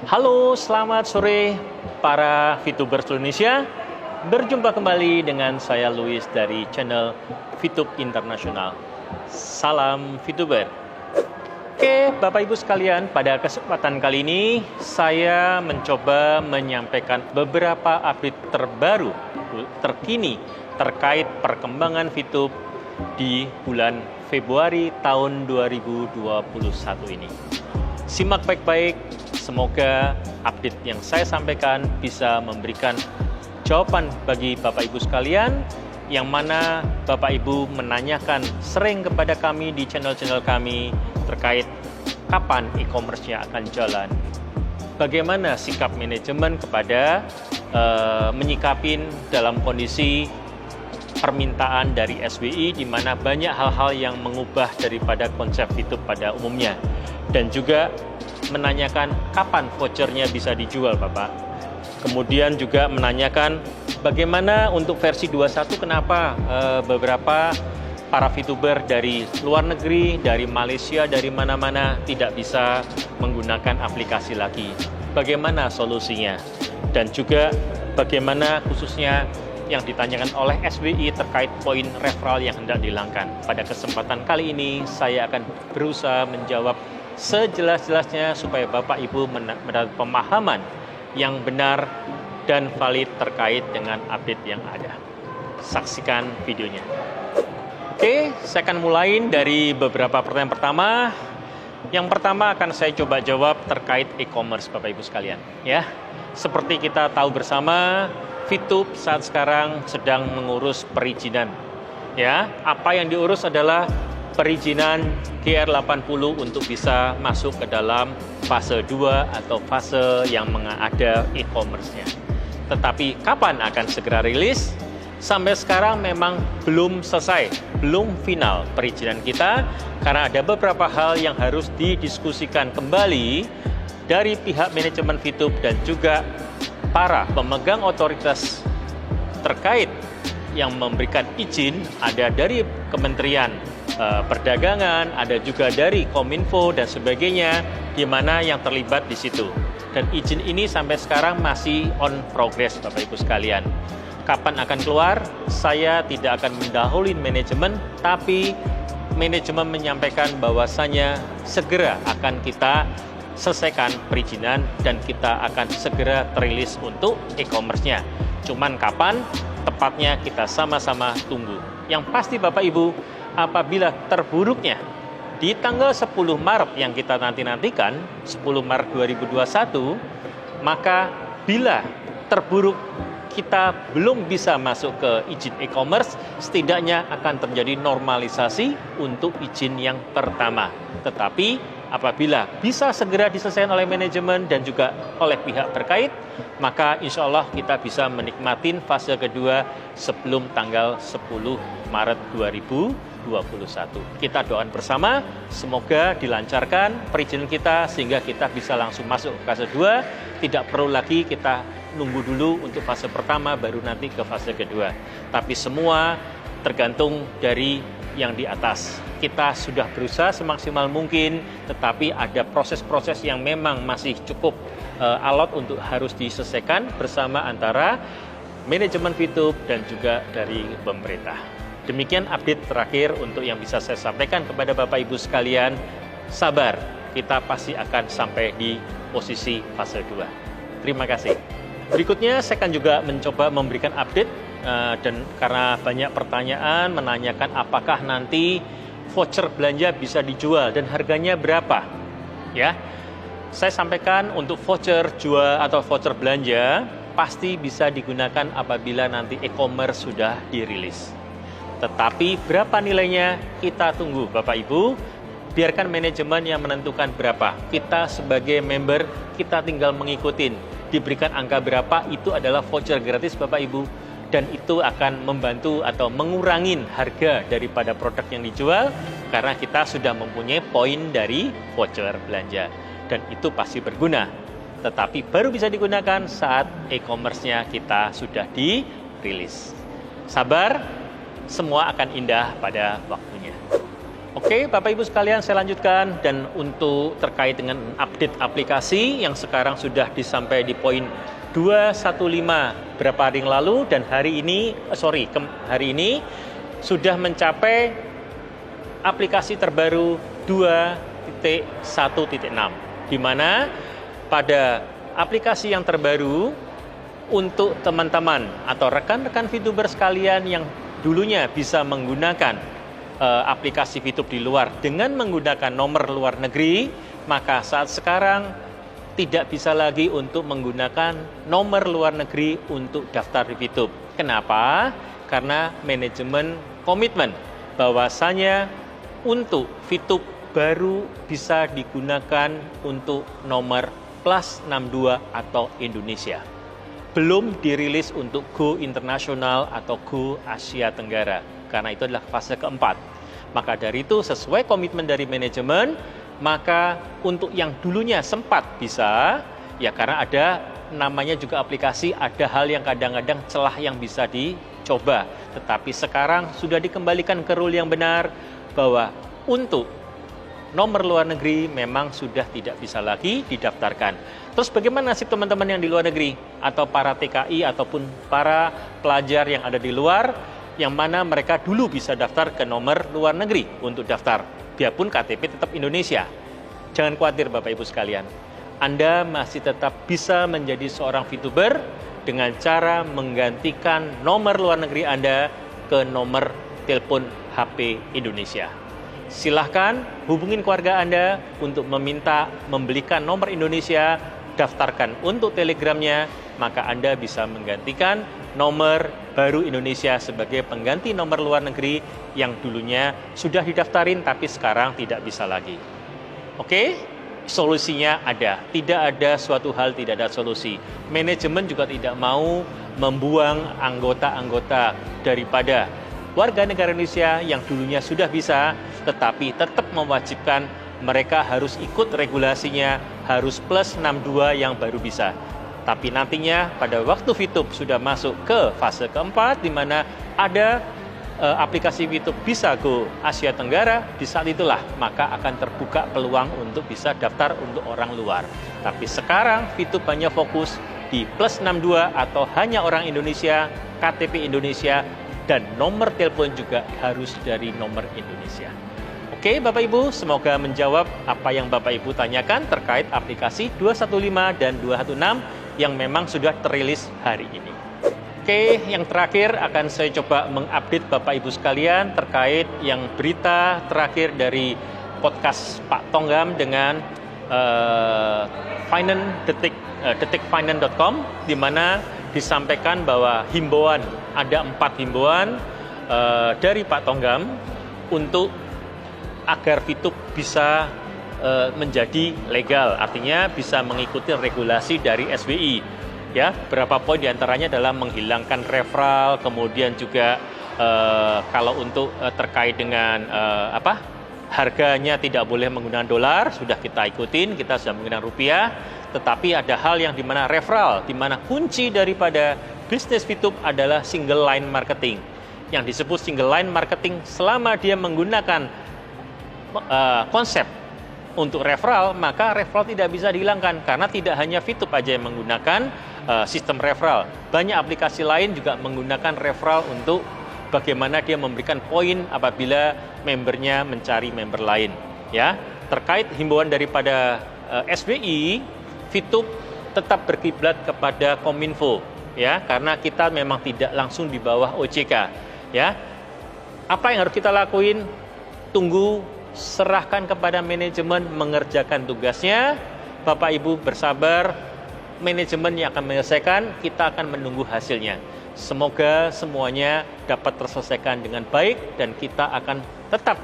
Halo, selamat sore para VTuber Indonesia. Berjumpa kembali dengan saya Louis dari channel VTube Internasional. Salam VTuber. Oke, Bapak Ibu sekalian, pada kesempatan kali ini saya mencoba menyampaikan beberapa update terbaru terkini terkait perkembangan VTube di bulan Februari tahun 2021 ini. Simak baik-baik, semoga update yang saya sampaikan bisa memberikan jawaban bagi Bapak Ibu sekalian, yang mana Bapak Ibu menanyakan sering kepada kami di channel-channel kami terkait kapan e-commerce-nya akan jalan. Bagaimana sikap manajemen kepada menyikapin dalam kondisi permintaan dari SWI, di mana banyak hal-hal yang mengubah daripada konsep VTube pada umumnya. Dan juga menanyakan kapan vouchernya bisa dijual, Bapak. Kemudian juga menanyakan bagaimana untuk versi 21, kenapa beberapa para VTuber dari luar negeri, dari Malaysia, dari mana-mana tidak bisa menggunakan aplikasi lagi. Bagaimana solusinya? Dan juga bagaimana khususnya yang ditanyakan oleh SWI terkait poin referral yang hendak dihilangkan. Pada kesempatan kali ini saya akan berusaha menjawab sejelas-jelasnya supaya Bapak Ibu mendapat pemahaman yang benar dan valid terkait dengan update yang ada. Saksikan videonya. Oke, saya akan mulai dari beberapa pertanyaan pertama. Yang pertama akan saya coba jawab terkait e-commerce, Bapak Ibu sekalian. Ya, seperti kita tahu bersama, VTube saat sekarang sedang mengurus perizinan. Ya, apa yang diurus adalah perizinan GR80 untuk bisa masuk ke dalam fase 2 atau fase yang ada e-commerce-nya. Tetapi kapan akan segera rilis? Sampai sekarang memang belum selesai, belum final perizinan kita, karena ada beberapa hal yang harus didiskusikan kembali dari pihak manajemen VTube dan juga para pemegang otoritas terkait yang memberikan izin, ada dari Kementerian Perdagangan, ada juga dari Kominfo dan sebagainya, di mana yang terlibat di situ. Dan izin ini sampai sekarang masih on progress, Bapak Ibu sekalian. Kapan akan keluar? Saya tidak akan mendahului manajemen, tapi manajemen menyampaikan bahwasanya segera akan kita selesaikan perizinan dan kita akan segera terilis untuk e-commerce-nya. Cuman kapan tepatnya kita sama-sama tunggu. Yang pasti Bapak Ibu, apabila terburuknya di tanggal 10 Maret yang kita nantikan, 10 Maret 2021, maka bila terburuk kita belum bisa masuk ke izin e-commerce, setidaknya akan terjadi normalisasi untuk izin yang pertama. Tetapi apabila bisa segera diselesaikan oleh manajemen dan juga oleh pihak terkait, maka insya Allah kita bisa menikmati fase kedua sebelum tanggal 10 Maret 2021. Kita doakan bersama, semoga dilancarkan perizinan kita sehingga kita bisa langsung masuk ke fase 2, tidak perlu lagi kita nunggu dulu untuk fase pertama baru nanti ke fase kedua. Tapi semua tergantung dari yang di atas. Kita sudah berusaha semaksimal mungkin, tetapi ada proses-proses yang memang masih cukup alot untuk harus diselesaikan bersama antara manajemen VTube dan juga dari pemerintah. Demikian update terakhir untuk yang bisa saya sampaikan kepada Bapak Ibu sekalian. Sabar, kita pasti akan sampai di posisi fase 2. Terima kasih. Berikutnya saya akan juga mencoba memberikan update dan karena banyak pertanyaan menanyakan apakah nanti voucher belanja bisa dijual dan harganya berapa. Ya, saya sampaikan untuk voucher jual atau voucher belanja pasti bisa digunakan apabila nanti e-commerce sudah dirilis. Tetapi berapa nilainya kita tunggu Bapak Ibu. Biarkan manajemen yang menentukan berapa. Kita sebagai member kita tinggal mengikutin. Diberikan angka berapa, itu adalah voucher gratis Bapak Ibu, dan itu akan membantu atau mengurangin harga daripada produk yang dijual karena kita sudah mempunyai poin dari voucher belanja dan itu pasti berguna. Tetapi baru bisa digunakan saat e-commerce-nya kita sudah dirilis. Sabar, semua akan indah pada waktunya. Oke, Bapak Ibu sekalian, saya lanjutkan. Dan untuk terkait dengan update aplikasi yang sekarang sudah disampai di poin 215 berapa hari yang lalu, dan hari ini sudah mencapai aplikasi terbaru 2.1.6, di mana pada aplikasi yang terbaru untuk teman-teman atau rekan-rekan VTuber sekalian yang dulunya bisa menggunakan aplikasi VTube di luar dengan menggunakan nomor luar negeri, maka saat sekarang tidak bisa lagi untuk menggunakan nomor luar negeri untuk daftar di VTube. Kenapa? Karena manajemen komitmen bahwasanya untuk VTube baru bisa digunakan untuk nomor plus 62 atau Indonesia. Belum dirilis untuk Go Internasional atau Go Asia Tenggara, karena itu adalah fase keempat. Maka dari itu sesuai komitmen dari manajemen, maka untuk yang dulunya sempat bisa, ya karena ada namanya juga aplikasi, ada hal yang kadang-kadang celah yang bisa dicoba. Tetapi sekarang sudah dikembalikan ke rule yang benar, bahwa untuk nomor luar negeri memang sudah tidak bisa lagi didaftarkan. Terus bagaimana nasib teman-teman yang di luar negeri atau para TKI ataupun para pelajar yang ada di luar, yang mana mereka dulu bisa daftar ke nomor luar negeri untuk daftar, biarpun KTP tetap Indonesia. Jangan khawatir Bapak Ibu sekalian, Anda masih tetap bisa menjadi seorang VTuber dengan cara menggantikan nomor luar negeri Anda ke nomor telepon HP Indonesia. Silahkan hubungin keluarga Anda untuk meminta membelikan nomor Indonesia, daftarkan untuk Telegramnya, maka Anda bisa menggantikan nomor baru Indonesia sebagai pengganti nomor luar negeri yang dulunya sudah didaftarin tapi sekarang tidak bisa lagi. Oke, solusinya ada. Tidak ada suatu hal tidak ada solusi. Manajemen juga tidak mau membuang anggota-anggota daripada warga negara Indonesia yang dulunya sudah bisa, tetapi tetap mewajibkan mereka harus ikut regulasinya, harus plus 62 yang baru bisa. Tapi nantinya pada waktu VTube sudah masuk ke fase keempat, di mana ada aplikasi VTube bisa Go Asia Tenggara, di saat itulah maka akan terbuka peluang untuk bisa daftar untuk orang luar. Tapi sekarang VTube hanya fokus di plus 62 atau hanya orang Indonesia, KTP Indonesia, dan nomor telepon juga harus dari nomor Indonesia. Oke Bapak Ibu, semoga menjawab apa yang Bapak Ibu tanyakan terkait aplikasi 215 dan 216 yang memang sudah terilis hari ini. Oke, yang terakhir akan saya coba mengupdate Bapak Ibu sekalian terkait yang berita terakhir dari podcast Pak Tonggam dengan detikfinance.com, di mana disampaikan bahwa ada 4 himbauan dari Pak Tonggam untuk agar VTube bisa menjadi legal, artinya bisa mengikuti regulasi dari SBI. Ya, beberapa poin diantaranya adalah menghilangkan referral, kemudian juga kalau untuk terkait dengan harganya tidak boleh menggunakan dolar, sudah kita ikutin, kita sudah menggunakan rupiah. Tetapi ada hal yang dimana referral, dimana kunci daripada bisnis VTube adalah single line marketing. Yang disebut single line marketing selama dia menggunakan konsep untuk referral, maka referral tidak bisa dihilangkan, karena tidak hanya VTube aja yang menggunakan sistem referral. Banyak aplikasi lain juga menggunakan referral untuk bagaimana dia memberikan poin apabila membernya mencari member lain. Ya, terkait himbauan daripada SBI, VTube tetap berkiblat kepada Kominfo, ya, karena kita memang tidak langsung di bawah OJK. Ya, apa yang harus kita lakuin? Tunggu, serahkan kepada manajemen mengerjakan tugasnya. Bapak Ibu bersabar, manajemen yang akan menyelesaikan, kita akan menunggu hasilnya. Semoga semuanya dapat terselesaikan dengan baik dan kita akan tetap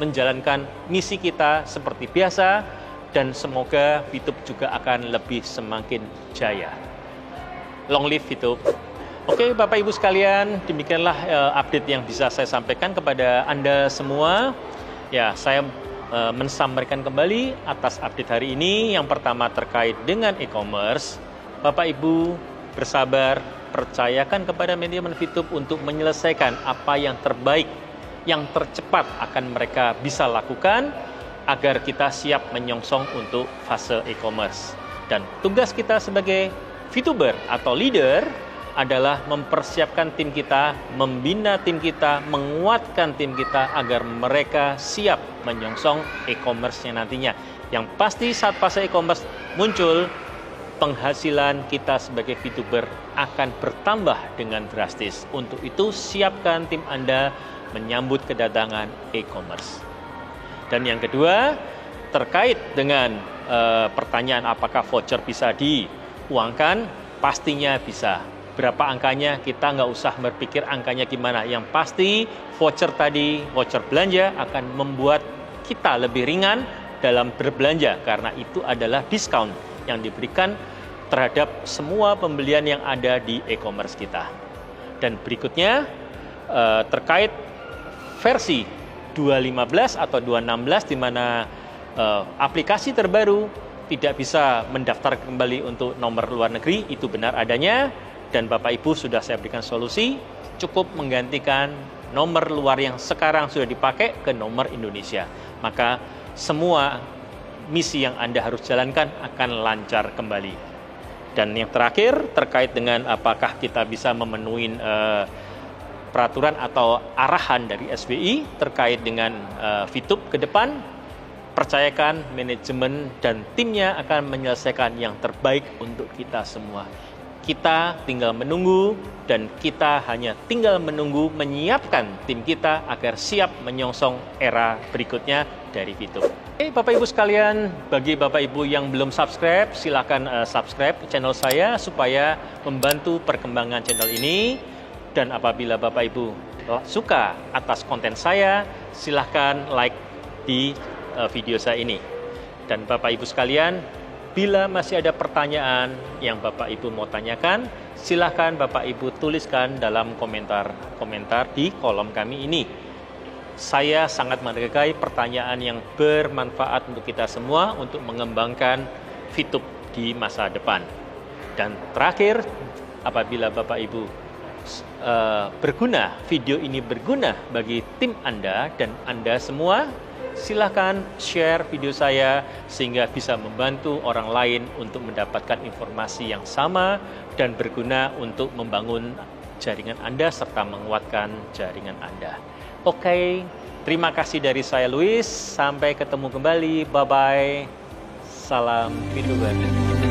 menjalankan misi kita seperti biasa, dan semoga VTube juga akan lebih semakin jaya. Long live VTube. Oke Bapak Ibu sekalian, demikianlah update yang bisa saya sampaikan kepada Anda semua. Ya, saya mensampaikan kembali atas update hari ini. Yang pertama terkait dengan e-commerce. Bapak Ibu bersabar, percayakan kepada manajemen VTube untuk menyelesaikan apa yang terbaik yang tercepat akan mereka bisa lakukan agar kita siap menyongsong untuk fase e-commerce. Dan tugas kita sebagai VTuber atau leader adalah mempersiapkan tim kita, membina tim kita, menguatkan tim kita agar mereka siap menyongsong e-commerce-nya nantinya. Yang pasti saat fase e-commerce muncul, penghasilan kita sebagai VTuber akan bertambah dengan drastis. Untuk itu, siapkan tim Anda menyambut kedatangan e-commerce. Dan yang kedua, terkait dengan pertanyaan apakah voucher bisa diuangkan, pastinya bisa. Berapa angkanya, kita nggak usah berpikir angkanya gimana. Yang pasti, voucher tadi, voucher belanja akan membuat kita lebih ringan dalam berbelanja, karena itu adalah diskon yang diberikan terhadap semua pembelian yang ada di e-commerce kita. Dan berikutnya, terkait versi 2.15 atau 2.16, di mana aplikasi terbaru tidak bisa mendaftar kembali untuk nomor luar negeri, itu benar adanya, dan Bapak Ibu sudah saya berikan solusi, cukup menggantikan nomor luar yang sekarang sudah dipakai ke nomor Indonesia. Maka semua misi yang Anda harus jalankan akan lancar kembali. Dan yang terakhir, terkait dengan apakah kita bisa memenuhi peraturan atau arahan dari SBI terkait dengan VTube ke depan, percayakan manajemen dan timnya akan menyelesaikan yang terbaik untuk kita semua. Kita tinggal menunggu, dan kita hanya tinggal menunggu menyiapkan tim kita agar siap menyongsong era berikutnya dari VTube. Oke, Bapak Ibu sekalian, bagi Bapak Ibu yang belum subscribe, silakan subscribe channel saya supaya membantu perkembangan channel ini. Dan apabila Bapak Ibu suka atas konten saya, silahkan like di video saya ini. Dan Bapak Ibu sekalian, bila masih ada pertanyaan yang Bapak Ibu mau tanyakan, silahkan Bapak Ibu tuliskan dalam komentar di kolom kami ini. Saya sangat menghargai pertanyaan yang bermanfaat untuk kita semua untuk mengembangkan VTube di masa depan. Dan terakhir, apabila Bapak Ibu video ini berguna bagi tim Anda dan Anda semua, silahkan share video saya sehingga bisa membantu orang lain untuk mendapatkan informasi yang sama dan berguna untuk membangun jaringan Anda serta menguatkan jaringan Anda. Oke, terima kasih dari saya Luis. Sampai ketemu kembali. Bye-bye. Salam VTuber.